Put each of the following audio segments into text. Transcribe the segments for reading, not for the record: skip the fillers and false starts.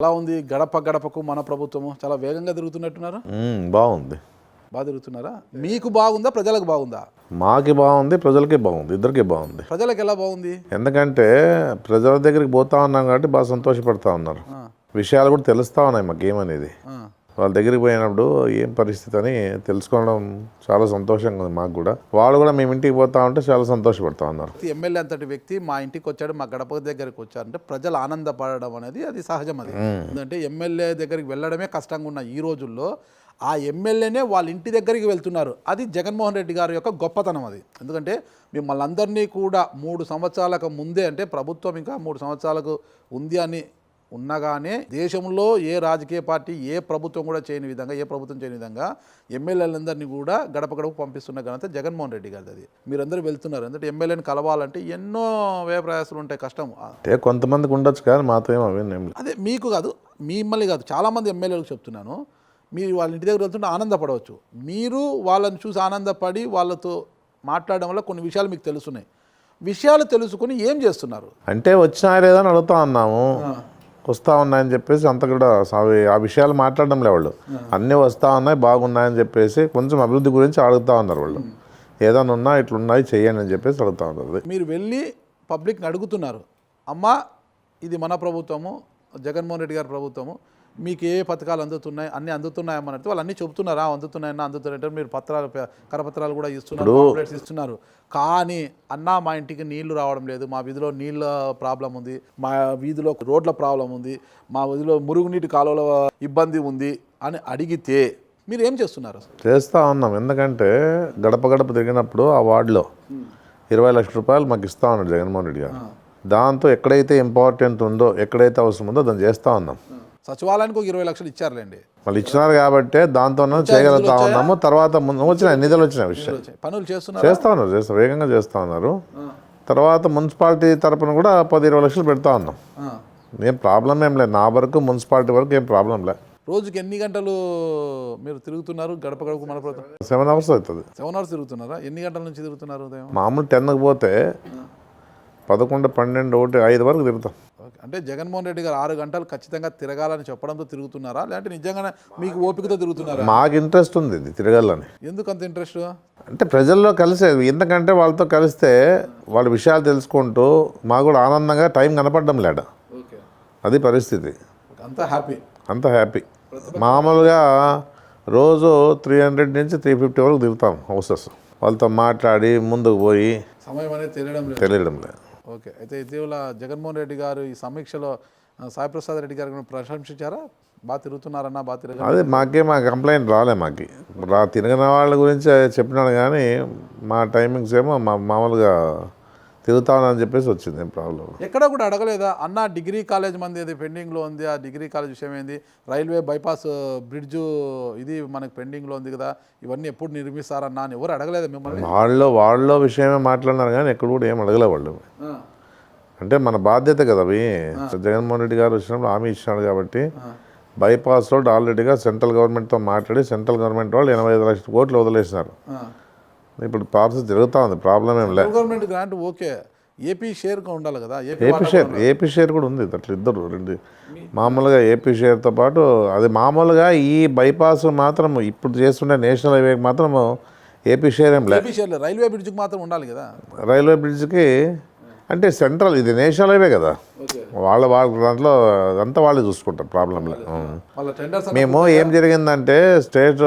ఎలా ఉంది గడప గడపకు మన ప్రభుత్వము చాలా వేగంగా తిరుగుతున్నట్టున్నారు. బాగుంది. బాగా తిరుగుతున్నారా? మీకు బాగుందా, ప్రజలకు బాగుందా? మాకి బాగుంది, ప్రజలకి బాగుంది, ఇద్దరికి బాగుంది. ప్రజలకు ఎలా బాగుంది? ఎందుకంటే ప్రజల దగ్గరికి పోతా ఉన్నాం కాబట్టి బాగా సంతోషపడతా ఉన్నారు. విషయాలు కూడా తెలుస్తూ ఉన్నాయి మాకు ఏమనేది. వాళ్ళ దగ్గరికి పోయినప్పుడు ఏం పరిస్థితి అని తెలుసుకోవడం చాలా సంతోషంగా ఉంది మాకు కూడా. వాళ్ళు కూడా మేము ఇంటికి పోతా ఉంటే చాలా సంతోషపడతా ఉన్నారు. ఎమ్మెల్యే అంతటి వ్యక్తి మా ఇంటికి వచ్చాడు, మా గడప దగ్గరికి వచ్చారంటే ప్రజలు ఆనందపడడం అనేది అది సహజం. అది ఎందుకంటే ఎమ్మెల్యే దగ్గరికి వెళ్ళడమే కష్టంగా ఉన్న ఈ రోజుల్లో ఆ ఎమ్మెల్యేనే వాళ్ళ ఇంటి దగ్గరికి వెళ్తున్నారు. అది జగన్మోహన్ రెడ్డి గారి యొక్క గొప్పతనం. అది ఎందుకంటే మిమ్మల్ని అందరినీ కూడా 3 సంవత్సరాలకు ముందే, అంటే ప్రభుత్వం ఇంకా 3 సంవత్సరాలకు ఉంది అని ఉన్నగానే దేశంలో ఏ రాజకీయ పార్టీ ఏ ప్రభుత్వం కూడా చేయని విధంగా ఎమ్మెల్యేలందరినీ కూడా గడప గడప పంపిస్తున్న ఘనత జగన్మోహన్ రెడ్డి గారిది. అది మీరందరూ వెళ్తున్నారు. ఎందుకంటే ఎమ్మెల్యేని కలవాలంటే ఎన్నో వ్యయ ప్రయాసాలు ఉంటాయి, కష్టం. అంటే కొంతమందికి ఉండొచ్చు కానీ మాతో ఏం అదే మీకు కాదు, మిమ్మల్ని కాదు, చాలామంది ఎమ్మెల్యేలకు చెప్తున్నాను. మీరు వాళ్ళ ఇంటి దగ్గర వెళ్తుంటే ఆనందపడవచ్చు. మీరు వాళ్ళని చూసి ఆనందపడి వాళ్ళతో మాట్లాడడం వల్ల కొన్ని విషయాలు మీకు తెలుస్తున్నాయి. విషయాలు తెలుసుకుని ఏం చేస్తున్నారు అంటే వచ్చినా లేదని అడుగుతా ఉన్నాము. వస్తూ ఉన్నాయని చెప్పేసి అంత కూడా ఆ విషయాలు మాట్లాడడం లే. వాళ్ళు అన్నీ వస్తూ ఉన్నాయి, బాగున్నాయని చెప్పేసి కొంచెం అభివృద్ధి గురించి అడుగుతూ ఉన్నారు. వాళ్ళు ఏదైనా ఉన్నా ఇట్లున్నాయి చెయ్యండి అని చెప్పేసి అడుగుతూ ఉన్నారు. మీరు వెళ్ళి పబ్లిక్ని అడుగుతున్నారు, అమ్మా ఇది మన ప్రభుత్వము, జగన్మోహన్ రెడ్డి గారి ప్రభుత్వము, మీకు ఏ పథకాలు అందుతున్నాయి, అన్నీ అందుతున్నాయమ్మని అంటే వాళ్ళు అన్నీ చెబుతున్నారా? అందుతున్నాయన్నా, అందుతున్నాయంటే మీరు కరపత్రాలు కూడా ఇస్తున్నారు. కానీ అన్నా మా ఇంటికి నీళ్లు రావడం లేదు, మా వీధిలో నీళ్ళ ప్రాబ్లం ఉంది, మా వీధిలో రోడ్ల ప్రాబ్లం ఉంది, మా వీధిలో మురుగునీటి కాలువల ఇబ్బంది ఉంది అని అడిగితే మీరు ఏం చేస్తున్నారు? చేస్తూ ఉన్నాం. ఎందుకంటే గడప గడప తిరిగినప్పుడు ఆ వార్డులో 20 లక్షల రూపాయలు మాకు ఇస్తూ ఉన్నాడు జగన్మోహన్ రెడ్డి గారు. దాంతో ఎక్కడైతే ఇంపార్టెంట్ ఉందో, ఎక్కడైతే అవసరం ఉందో దాన్ని చేస్తూ ఉన్నాం. సచివాలయానికి 20 లక్షలు ఇచ్చారులేండి. వాళ్ళు ఇచ్చినారు కాబట్టి దాంతో చేయగలుగుతా ఉన్నాము. తర్వాత వచ్చినాయి నిధులు వచ్చిన విషయం పనులు చేస్తూ ఉన్నారు, వేగంగా చేస్తూ ఉన్నారు. తర్వాత మున్సిపాలిటీ తరపున కూడా 10-20 లక్షలు పెడతా ఉన్నాం. ఏం ప్రాబ్లం ఏం లేదు, నా వరకు మున్సిపాలిటీ వరకు ఏం ప్రాబ్లం లేదు. రోజుకి ఎన్ని గంటలు మీరు తిరుగుతున్నారు గడప గడప మన ప్రభుత్వం? 7 అవర్స్ అవుతుంది. 7 అవర్స్ తిరుగుతున్నారా? ఎన్ని గంటల నుంచి తిరుగుతున్నారు? మామూలు 10కి పోతే 11, 12, 1, 5 వరకు తిరుగుతాం. అంటే జగన్మోహన్ రెడ్డి గారు 6 గంటలు ఖచ్చితంగా తిరగాలని చెప్పడంతో తిరుగుతున్నారా, లేదంటే నిజంగానే మీకు ఓపికతో తిరుగుతున్నారా? మాకు ఇంట్రెస్ట్ ఉంది ఇది తిరగాలని. ఎందుకు అంత ఇంట్రెస్ట్? అంటే ప్రజల్లో కలిసే, ఎందుకంటే వాళ్ళతో కలిస్తే వాళ్ళ విషయాలు తెలుసుకుంటూ మాకు కూడా ఆనందంగా టైం కనపడడం లేడ. అది పరిస్థితి. అంత హ్యాపీ. మామూలుగా రోజు 300 నుంచి 350 వరకు తిరుగుతాం హౌసెస్. వాళ్ళతో మాట్లాడి ముందుకు పోయి సమయం అనేది తెలియడం లేదు. ఓకే. అయితే ఇటీవల జగన్మోహన్ రెడ్డి గారు ఈ సమీక్షలో సాయి ప్రసాద్ రెడ్డి గారు ప్రశంసించారా? బాగా తిరుగుతున్నారన్నా, బాగా తిరగ అదే మా కంప్లైంట్ రాలే. మాకు తిరిగిన వాళ్ళ గురించి చెప్పినాడు కానీ మా టైమింగ్స్ ఏమో మామూలుగా తిరుగుతామని చెప్పేసి వచ్చింది. ఏం ప్రాబ్లం ఎక్కడ కూడా అడగలేదా? అన్న డిగ్రీ కాలేజ్ మంది అది పెండింగ్లో ఉంది, ఆ డిగ్రీ కాలేజ్ విషయం ఏంది? రైల్వే బైపాస్ బ్రిడ్జు ఇది మనకు పెండింగ్లో ఉంది కదా, ఇవన్నీ ఎప్పుడు నిర్మిస్తారన్నా అని ఎవరు అడగలేదా మిమ్మల్ని? వాళ్ళ విషయమే మాట్లాడినారు కానీ ఎక్కడ కూడా ఏం అడగలే వాళ్ళు. అంటే మన బాధ్యత కదా అవి. జగన్మోహన్ రెడ్డి గారు వచ్చినప్పుడు హామీ ఇచ్చినాడు కాబట్టి బైపాస్ రోడ్ ఆల్రెడీగా సెంట్రల్ గవర్నమెంట్తో మాట్లాడి సెంట్రల్ గవర్నమెంట్ వాళ్ళు 85 లక్షల కోట్లు వదిలేసినారు. ఇప్పుడు ప్రాసెస్ జరుగుతూ ఉంది, ప్రాబ్లం ఏం లేదు. Government grant okay, AP share ఉండాలి కదా. ఏపీ షేర్ కూడా ఉంది. అట్లా ఇద్దరు రెండు మామూలుగా ఏపీ షేర్తో పాటు అది మామూలుగా ఈ బైపాస్ మాత్రం ఇప్పుడు చేస్తుండే నేషనల్ హైవేకి మాత్రం ఏపీ షేర్ ఏం లేదు. రైల్వే బ్రిడ్జ్కి మాత్రం ఉండాలి కదా. రైల్వే బ్రిడ్జ్కి అంటే సెంట్రల్, ఇది నేషనల్ హైవే కదా, వాళ్ళ దాంట్లో అంతా వాళ్ళే చూసుకుంటారు, ప్రాబ్లం లేదు. మేము ఏం జరిగిందంటే స్టేట్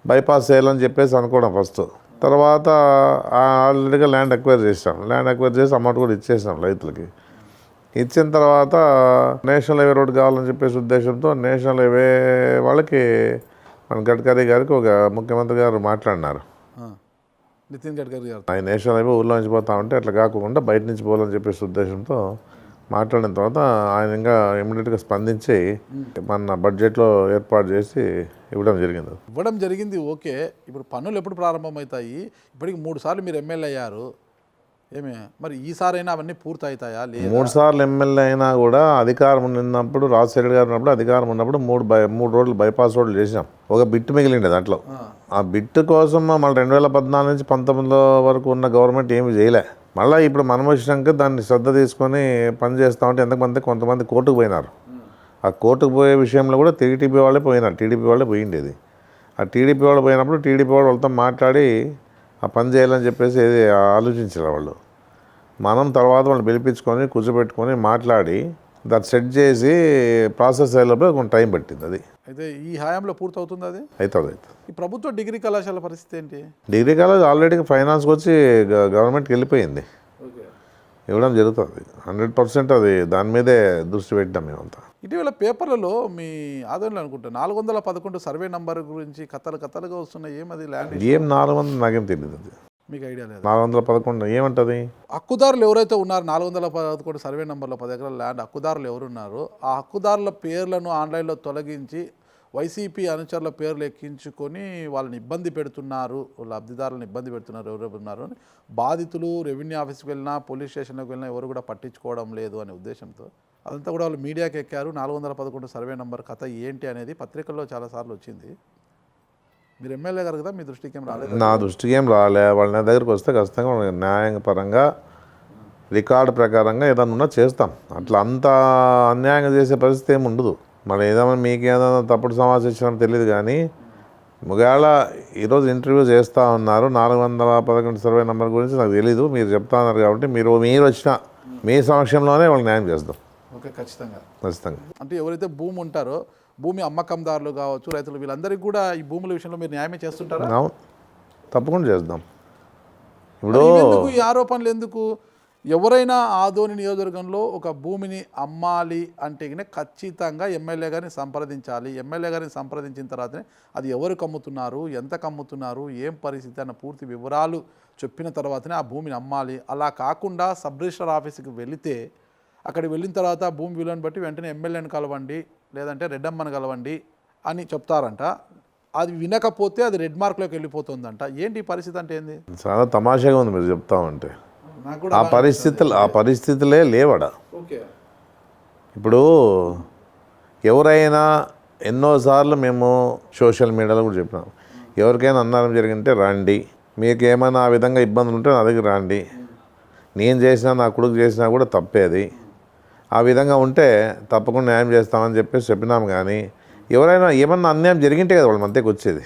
బైపాస్ చేయాలని చెప్పేసి అనుకోవడం ఫస్ట్. తర్వాత ఆల్రెడీగా ల్యాండ్ ఎక్వైర్ చేసి అమౌంట్ కూడా ఇచ్చేసాం రైతులకి. ఇచ్చిన తర్వాత నేషనల్ హైవే రోడ్ కావాలని చెప్పేసి ఉద్దేశంతో నేషనల్ హైవే వాళ్ళకి మన గడ్కరీ గారికి ఒక ముఖ్యమంత్రి గారు మాట్లాడినారు. నితిన్ గడ్కరీ గారు ఆయన నేషనల్ హైవే ఊళ్ళో నుంచి పోతా ఉంటే అట్లా కాకుండా బయట నుంచి పోవాలని చెప్పేసి ఉద్దేశంతో మాట్లాడిన తర్వాత ఆయన ఇంకా ఇమ్మీడియట్గా స్పందించి మన బడ్జెట్లో ఏర్పాటు చేసి ఇవ్వడం జరిగింది. ఓకే. ఇప్పుడు పనులు ఎప్పుడు ప్రారంభమవుతాయి? ఇప్పటికి 3 సార్లు మీరు ఎమ్మెల్యే అయ్యారు. ఏమే మరి ఈసారైనా అవన్నీ పూర్తి అవుతాయా? లేదు, 3 సార్లు ఎమ్మెల్యే అయినా కూడా అధికారం ఉన్నప్పుడు, రాజశేఖర్ గారు ఉన్నప్పుడు అధికారం ఉన్నప్పుడు 3 రోడ్లు బైపాస్ రోడ్లు చేసాం. ఒక బిట్ మిగిలిండే దాంట్లో. ఆ బిట్ కోసం మళ్ళీ 2014 నుంచి 19 వరకు ఉన్న గవర్నమెంట్ ఏమి చేయలే. మళ్ళీ ఇప్పుడు మనం వచ్చినాక దాన్ని శ్రద్ధ తీసుకొని పని చేస్తూ ఉంటే కొంతమంది కోర్టుకు పోయినారు. ఆ కోర్టుకు పోయే విషయంలో కూడా టీడీపీ వాళ్ళే పోయినారు, టీడీపీ వాళ్ళే పోయిండేది. ఆ టీడీపీ వాళ్ళు పోయినప్పుడు టీడీపీ వాళ్ళతో మాట్లాడి ఆ పని చేయాలని చెప్పేసి ఏది ఆలోచించారు వాళ్ళు. మనం తర్వాత వాళ్ళు పిలిపించుకొని కూర్చోబెట్టుకొని మాట్లాడి దాన్ని సెట్ చేసి ప్రాసెస్ అయ్యేలోపల కొంచెం టైం పట్టింది. అది అయితే ఈ హయాంలో పూర్తవుతుంది అది. అవుతుంది. ఈ ప్రభుత్వ డిగ్రీ కళాశాల పరిస్థితి ఏంటి? డిగ్రీ కాలేజ్ ఆల్రెడీ ఫైనాన్స్కి వచ్చి గవర్నమెంట్కి వెళ్ళిపోయింది, ఇవ్వడం జరుగుతుంది. 100% అది దాని మీదే దృష్టి పెట్టాం మేమంతా. ఇటీవల పేపర్లలో మీ ఆదోళన అనుకుంటా 411 సర్వే నంబర్ గురించి కథలుగా వస్తున్నాయి. ఏమది ల్యాండ్ ఏం 400 నాకేం తెలియదు. అది మీకు ఐడియా లేదు? 411 ఏమంటుంది? హక్కుదారులు ఎవరైతే ఉన్నారో 411 సర్వే నంబర్లో 10 ఎకరాల ల్యాండ్ హక్కుదారులు ఎవరున్నారో ఆ హక్కుదారుల పేర్లను ఆన్లైన్లో తొలగించి వైసీపీ అనుచరుల పేర్లు ఎక్కించుకొని వాళ్ళని ఇబ్బంది పెడుతున్నారు, లబ్ధిదారులను ఇబ్బంది పెడుతున్నారు ఎవరెవరు ఉన్నారు అని బాధితులు రెవెన్యూ ఆఫీస్కి వెళ్ళినా పోలీస్ స్టేషన్కి వెళ్ళినా ఎవరు కూడా పట్టించుకోవడం లేదు అనే ఉద్దేశంతో అదంతా కూడా వాళ్ళు మీడియాకి ఎక్కారు. 411 సర్వే నంబర్ కథ ఏంటి అనేది పత్రికల్లో చాలాసార్లు వచ్చింది. మీరు ఎమ్మెల్యే గారు కదా, మీ దృష్టికి ఏం రాలేదు? నా దృష్టికి ఏం రాలే. వాళ్ళ నా దగ్గరికి వస్తే ఖచ్చితంగా న్యాయపరంగా రికార్డు ప్రకారంగా ఏదన్నా ఉన్నా చేస్తాం. అట్లా అంత అన్యాయంగా చేసే పరిస్థితి ఏమి ఉండదు. మళ్ళీ ఏదైనా మీకు ఏదైనా తప్పుడు సమాచారం ఇచ్చినట్టు తెలియదు. కానీ ఒకవేళ ఈరోజు ఇంటర్వ్యూ చేస్తూ ఉన్నారు 411 సర్వే నెంబర్ గురించి నాకు తెలీదు, మీరు చెప్తా ఉన్నారు కాబట్టి మీరు వచ్చిన మీ సమక్షంలోనే వాళ్ళకి న్యాయం చేద్దాం. ఓకే, ఖచ్చితంగా. అంటే ఎవరైతే భూమి ఉంటారో భూమి అమ్మకందారులు కావచ్చు, రైతులు, వీళ్ళందరికీ కూడా ఈ భూముల విషయంలో మీరు న్యాయమే చేస్తుంటారా? అవును, తప్పకుండా చేద్దాం. ఇప్పుడు ఈ ఆరోపణలు ఎందుకు? ఎవరైనా ఆదోని నియోజకవర్గంలో ఒక భూమిని అమ్మాలి అంటే ఖచ్చితంగా ఎమ్మెల్యే గారిని సంప్రదించాలి. ఎమ్మెల్యే గారిని సంప్రదించిన తర్వాతనే అది ఎవరికి అమ్ముతున్నారు, ఎంతకు అమ్ముతున్నారు, ఏం పరిస్థితి అన్న పూర్తి వివరాలు చెప్పిన తర్వాతనే ఆ భూమిని అమ్మాలి. అలా కాకుండా సబ్ రిజిస్టర్ ఆఫీస్కి వెళితే అక్కడికి వెళ్ళిన తర్వాత భూమి విలువను బట్టి వెంటనే ఎమ్మెల్యేని కలవండి లేదంటే రెడ్డమ్మని కలవండి అని చెప్తారంట. అది వినకపోతే అది రెడ్ మార్క్లోకి వెళ్ళిపోతుందంట. ఏంటి ఈ పరిస్థితి అంటే ఏంది? చాలా తమాషాగా ఉంది మీరు చెప్తామంటే. ఆ పరిస్థితులే లేవడ. ఇప్పుడు ఎవరైనా ఎన్నోసార్లు మేము సోషల్ మీడియాలో కూడా చెప్పినాం, ఎవరికైనా అన్నారం జరిగింటే రండి, మీకు ఏమైనా ఆ విధంగా ఇబ్బందులు ఉంటే నా దగ్గర రండి, నేను చేసినా నా కొడుకు చేసినా కూడా తప్పేది, ఆ విధంగా ఉంటే తప్పకుండా న్యాయం చేస్తామని చెప్పేసి చెప్పినాం. కానీ ఎవరైనా ఏమన్నా అన్యాయం జరిగింటే కదా వాళ్ళ మధ్యకి వచ్చేది.